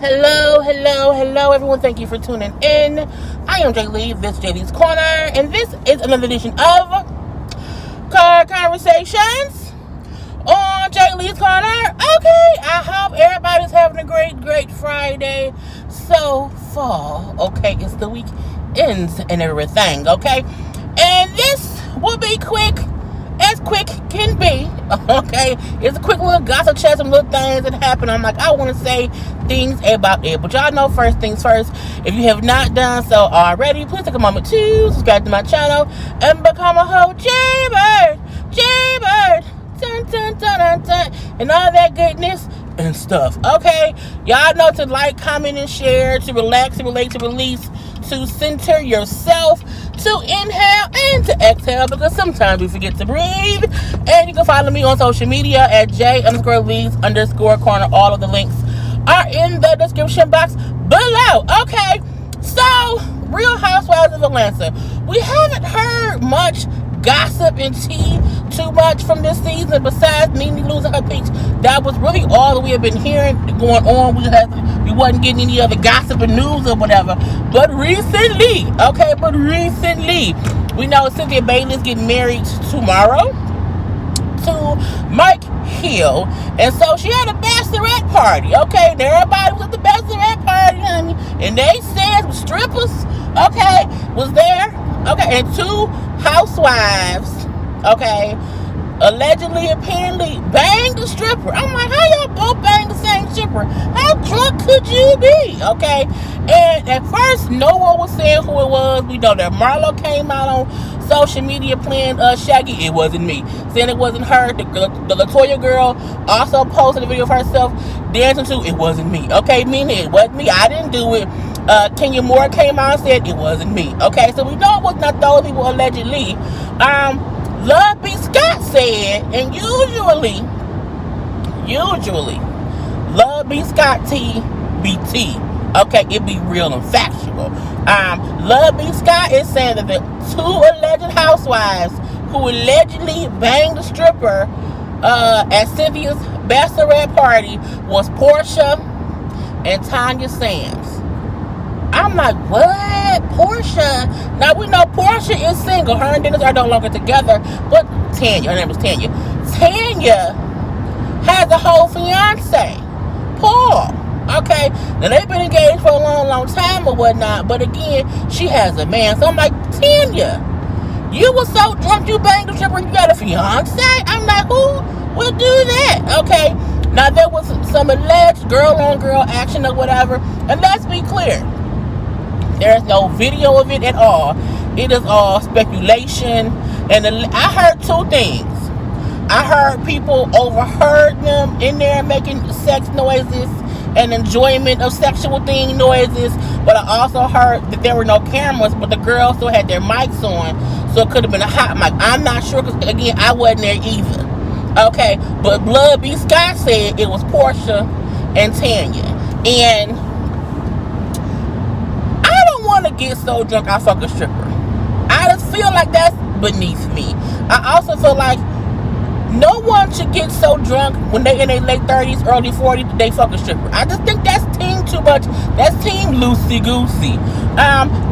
Hello, everyone. Thank you for tuning in. I am JayLeesCorner. This is JLeesCorner, and this is another edition of Car Conversations on JLeesCorner. Okay, I hope everybody's having a great Friday so far. Okay, it's the weekends and everything. Okay, and this will be quick can be. Okay, it's a quick little gossip chat, some little things that happen. I'm like, I want to say things about it, but y'all know first things first. If you have not done so already, please take a moment to subscribe to my channel and become a whole JayBird, dun, dun, dun, dun, dun, and all that goodness and stuff. Okay, y'all know to like, comment, and share, to relax, to relate, to release, to center yourself, to inhale and to exhale, because sometimes we forget to breathe. And you can follow me on social media at J_Lees_Corner. All of the links are in the description box below. Okay, so Real Housewives of Atlanta. We haven't heard much gossip and tea too much from this season besides NeNe losing her peach. That was really all that we have been hearing going on. We wasn't getting any other gossip and news or whatever. But recently, we know Cynthia Bailey's getting married tomorrow to Mike Hill, and so she had a bachelorette party. Okay, and everybody was at the bachelorette party, honey, and they said strippers, okay, was there. Okay, and two housewives, okay, allegedly, apparently banged a stripper. I'm like, how y'all both bang the same stripper? How drunk could you be? Okay, and at first no one was saying who it was. We know that Marlo came out on social media playing Shaggy. It wasn't me, saying it wasn't her. The Latoya girl also posted a video of herself dancing to It Wasn't Me. Okay, meaning it wasn't me. I didn't do it. Kenya Moore came out and said it wasn't me. Okay, so we know it was not those people allegedly. Love B. Scott said, and usually, Love B. Scott TBT. Okay, it be real and factual. Love B. Scott is saying that the two alleged housewives who allegedly banged the stripper at Cynthia's bachelorette party was Portia and Tanya Sams. I'm like, what? Portia? Now, we know Portia is single. Her and Dennis are no longer together. But Tanya, her name was Tanya. Tanya has a whole fiance, Paul. Okay? Now, they've been engaged for a long time or whatnot. But again, she has a man. So I'm like, Tanya, you were so drunk you banged the stripper and you got a fiance? I'm like, who would do that? Okay? Now, there was some alleged girl-on-girl action or whatever. And let's be clear. There's no video of it at all. It is all speculation. And I heard two things. I heard people overheard them in there making sex noises and enjoyment of sexual thing noises. But I also heard that there were no cameras, but the girls still had their mics on. So it could have been a hot mic. I'm not sure because, again, I wasn't there either. Okay, but Blood B. Scott said it was Portia and Tanya. And to get so drunk I fuck a stripper. I just feel like that's beneath me. I also feel like no one should get so drunk when they in their late 30s, early 40s, they fuck a stripper. I just think that's team too much. That's team loosey-goosey.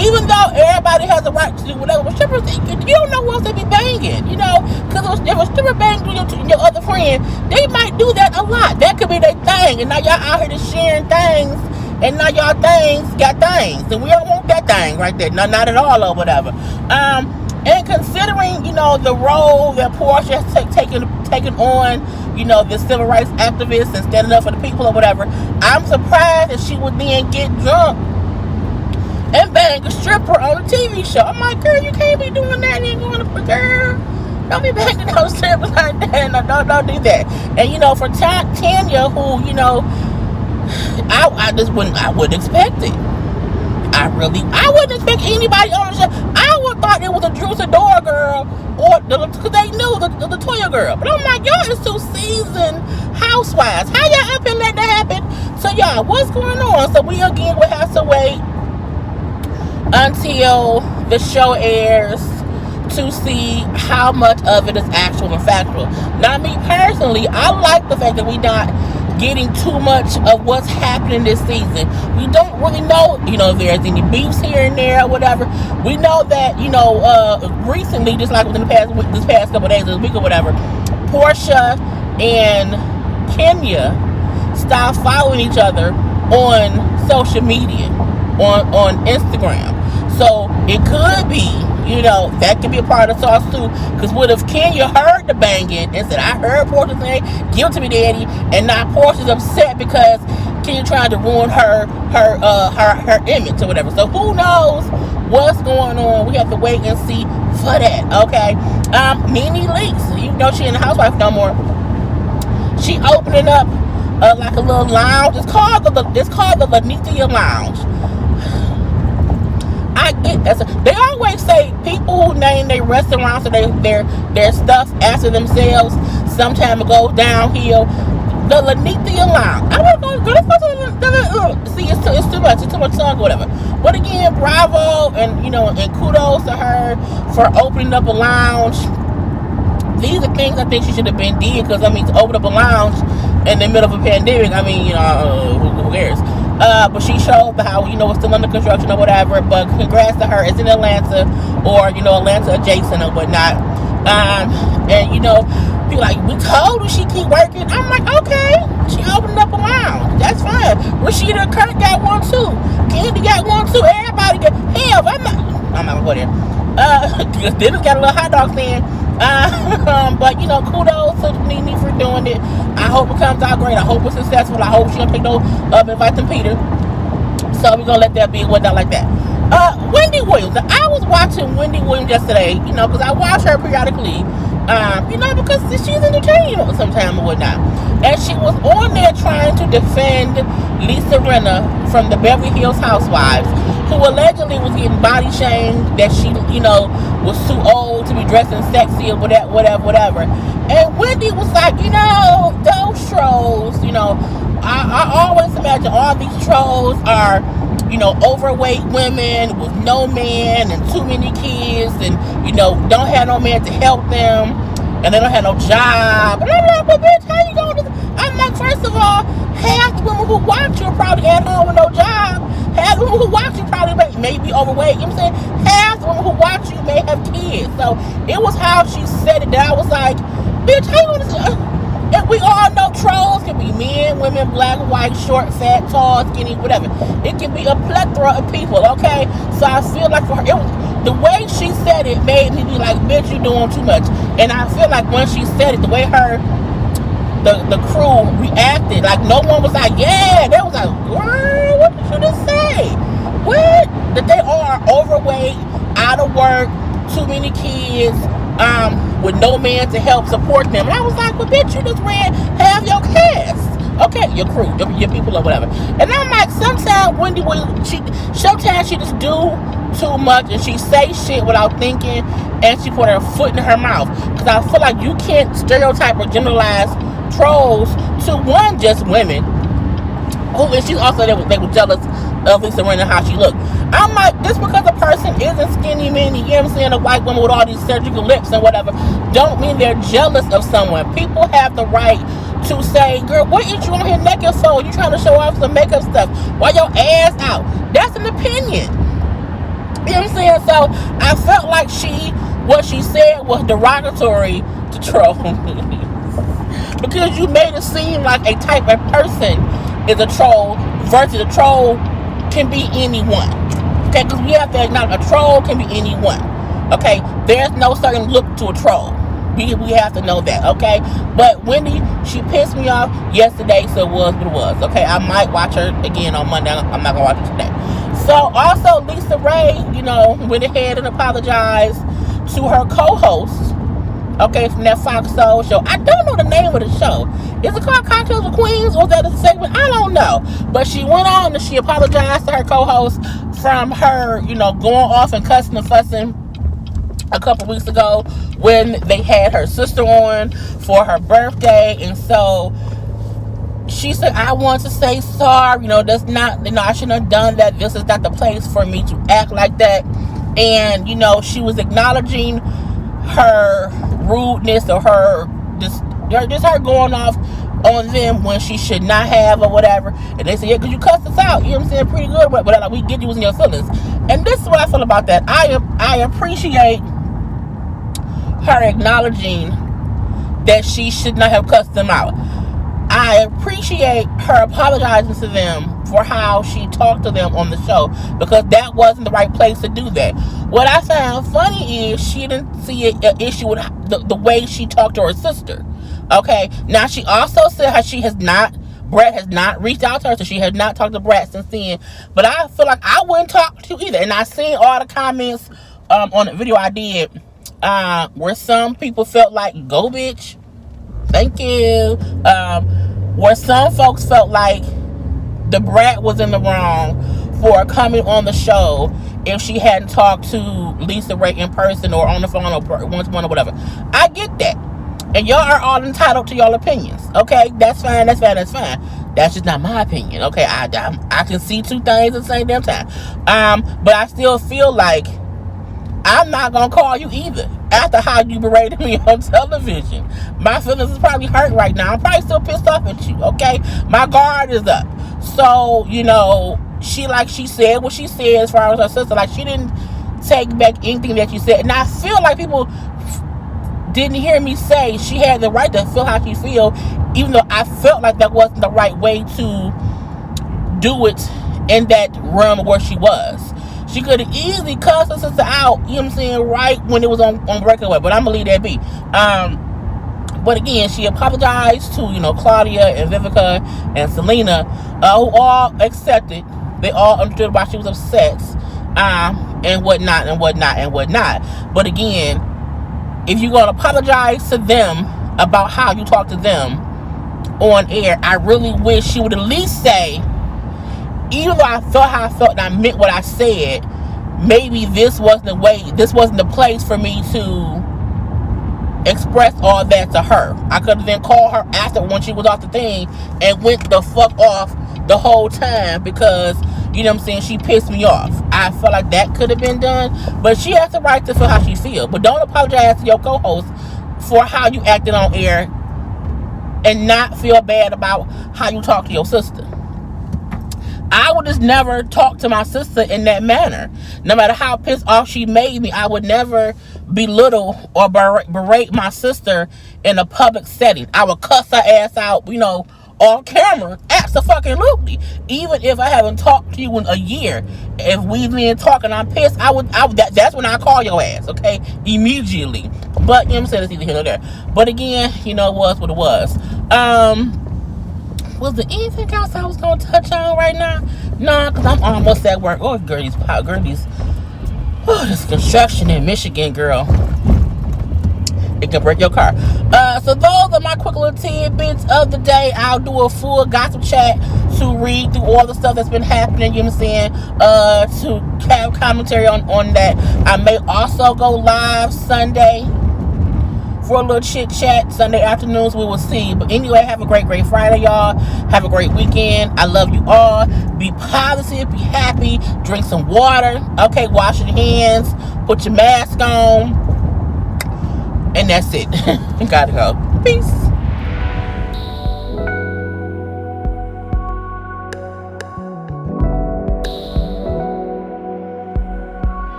Even though everybody has a right to do whatever, but strippers, you don't know what else they be banging, you know? Because if a stripper bangs your other friend, they might do that a lot. That could be their thing. And now y'all out here just sharing things. And now y'all things got things. And we don't want that thing right there. No, not at all or whatever. And considering, you know, the role that Portia has taken on, you know, the civil rights activist and standing up for the people or whatever, I'm surprised that she would then get drunk and bang a stripper on a TV show. I'm like, girl, you can't be doing that. You ain't going to, girl, don't be banging those strippers like that. No, don't do that. And, you know, for Tanya, who, you know, I wouldn't expect it. I wouldn't expect anybody on the show. I would thought it was a Drew Sidora girl, or because they knew the Latoya girl. But I'm like, y'all is two seasoned housewives. How y'all up and let that happen? So y'all, what's going on? So we again will have to wait until the show airs to see how much of it is actual and factual. Now, me personally, I like the fact that we not getting too much of what's happening this season. We don't really know, if there's any beefs here and there or whatever. We know that, recently, just like within this past couple of days, this week or whatever, Portia and Kenya stopped following each other on social media, on Instagram. So it could be, that could be a part of the sauce too. Because what if Kenya heard the banging and said, I heard Portia say, give it to me, daddy, and now Portia's upset because Kenya tried to ruin her image or whatever. So who knows what's going on? We have to wait and see for that. Okay. NeNe Leakes, she in the Housewives no more. She opening up like a little lounge. It's called the Lanithia Lounge. I get that. They always say people who name their restaurants or their stuff after themselves sometime it goes downhill. The Lanithia Lounge. I don't know. See, it's too much. It's too much song or whatever. But again, bravo and kudos to her for opening up a lounge. These are things I think she should have been did because to open up a lounge in the middle of a pandemic. Who cares? But she showed how it's still under construction or whatever. But congrats to her. It's in Atlanta or Atlanta adjacent or whatnot. And be like, we told her she keep working. I'm like, okay, she opened up a lounge. That's fine. Rashida Kirk got one too. Candy got one too. Everybody got. Hell, I'm not gonna go there. Because Dennis got a little hot dog stand. But kudos to NeNe for doing it. I hope it comes out great. I hope it's successful. I hope she don't take no advice from Peter. So we're gonna let that be whatnot like that. Wendy Williams. I was watching Wendy Williams yesterday, because I watch her periodically. Because she's entertaining sometimes or whatnot. And she was on there trying to defend LisaRaye from the Beverly Hills Housewives, who allegedly was getting body shamed, that she, was too old to be dressing sexy or whatever. And Wendy was like, those trolls, I always imagine all these trolls are, overweight women with no man and too many kids and, don't have no man to help them and they don't have no job. And I'm like, well, bitch, how you going to... I'm like, first of all, half the women who watch you are probably at home with no job. Half the women who watch you probably may be overweight. You know what I'm saying? Half the women who watch you may have kids. So it was how she said it that I was like, bitch, how you going to... And we all know trolls can be men, women, black, white, short, fat, tall, skinny, whatever. It can be a plethora of people, okay? So I feel like for her, the way she said it made me be like, bitch, you're doing too much. And I feel like when she said it, the way the crew reacted, like no one was like, yeah. They was like, girl, what did you just say? What? That they are overweight, out of work, too many kids, with no man to help support them. And I was like, well, bitch, you just ran half your cast. Okay, your crew, your people or whatever. And I'm like, sometimes Wendy Williams, sometimes she just do too much and she say shit without thinking and she put her foot in her mouth. Because I feel like you can't stereotype or generalize trolls to one, just women. Oh, and she's also, they were jealous of LisaRaye and how she looked. I'm like, just because a person isn't skinny mini, you know what I'm saying, a white woman with all these surgical lips and whatever, don't mean they're jealous of someone. People have the right to say, girl, what is you on here naked for? You trying to show off some makeup stuff? Why your ass out? That's an opinion. You know what I'm saying? So I felt like what she said was derogatory to trolls. Because you made it seem like a type of person is a troll versus a troll can be anyone. Okay, because we have to acknowledge a troll can be anyone. Okay, there's no certain look to a troll. We have to know that. Okay, but Wendy, she pissed me off yesterday, so it was what it was. Okay, I might watch her again on Monday. I'm not gonna watch it today. So also LisaRaye, went ahead and apologized to her co-host. Okay, from that Fox Soul show. I don't know the name of the show. Is it called Cocktails with Queens? Or was that a segment? I don't know. But she went on and she apologized to her co-host from her, going off and cussing and fussing a couple weeks ago when they had her sister on for her birthday. And so she said, I want to say sorry. That's not, I shouldn't have done that. This is not the place for me to act like that. And, she was acknowledging her rudeness or her just her going off on them when she should not have or whatever. And they say, yeah, because you cussed us out, you know what I'm saying, pretty good, but like, we get you was in your feelings. And this is what I feel about that. I appreciate her acknowledging that she should not have cussed them out. I appreciate her apologizing to them for how she talked to them on the show, because that wasn't the right place to do that. What I found funny is she didn't see an issue with the way she talked to her sister. Okay, now she also said how Brett has not reached out to her, so she has not talked to Brett since then. But I feel like I wouldn't talk to either. And I seen all the comments on the video I did where some people felt like, go bitch, thank you. Where some folks felt like the brat was in the wrong for coming on the show if she hadn't talked to LisaRaye in person or on the phone or one-to-one or whatever. I get that. And y'all are all entitled to y'all opinions. Okay? That's fine. That's just not my opinion. Okay? I can see two things at the same damn time. But I still feel like I'm not going to call you either after how you berated me on television. My feelings is probably hurt right now. I'm probably still pissed off at you, okay? My guard is up. So, you know, she said what she said as far as her sister. Like, she didn't take back anything that she said. And I feel like people didn't hear me say she had the right to feel how she feel, even though I felt like that wasn't the right way to do it in that realm where she was. She could have easily cussed her sister out, you know what I'm saying, right when it was on breakaway, but I'm gonna leave that be. But again, she apologized to, you know, Claudia and Vivica and Selena, who all accepted. They all understood why she was upset, and whatnot. But again, if you're gonna apologize to them about how you talk to them on air, I really wish she would at least say, even though I felt how I felt and I meant what I said, maybe this wasn't the place for me to express all that to her. I could have then called her after when she was off the thing and went the fuck off the whole time because, you know what I'm saying, she pissed me off. I felt like that could have been done, but she has the right to feel how she feels. But don't apologize to your co-host for how you acted on air and not feel bad about how you talk to your sister. I would just never talk to my sister in that manner. No matter how pissed off she made me, I would never belittle or berate my sister in a public setting. I would cuss her ass out, you know, on camera. Absolutely. Even if I haven't talked to you in a year, if we've been talking, I'm pissed, that's when I call your ass, okay? Immediately. But, you know what I'm saying, it's either here or there. But again, you know, it was what it was. Was there anything else I was going to touch on right now? No, because I'm almost at work. Oh, this construction in Michigan, girl. It can break your car. So those are my quick little tidbits of the day. I'll do a full gossip chat to read through all the stuff that's been happening, you know what I'm saying, to have commentary on that. I may also go live Sunday for a little chit chat. Sunday afternoons, we will see. But anyway, have a great Friday, y'all. Have a great weekend. I love you all. Be positive, be happy, drink some water, okay, wash your hands, put your mask on, and that's it. Gotta go. Peace.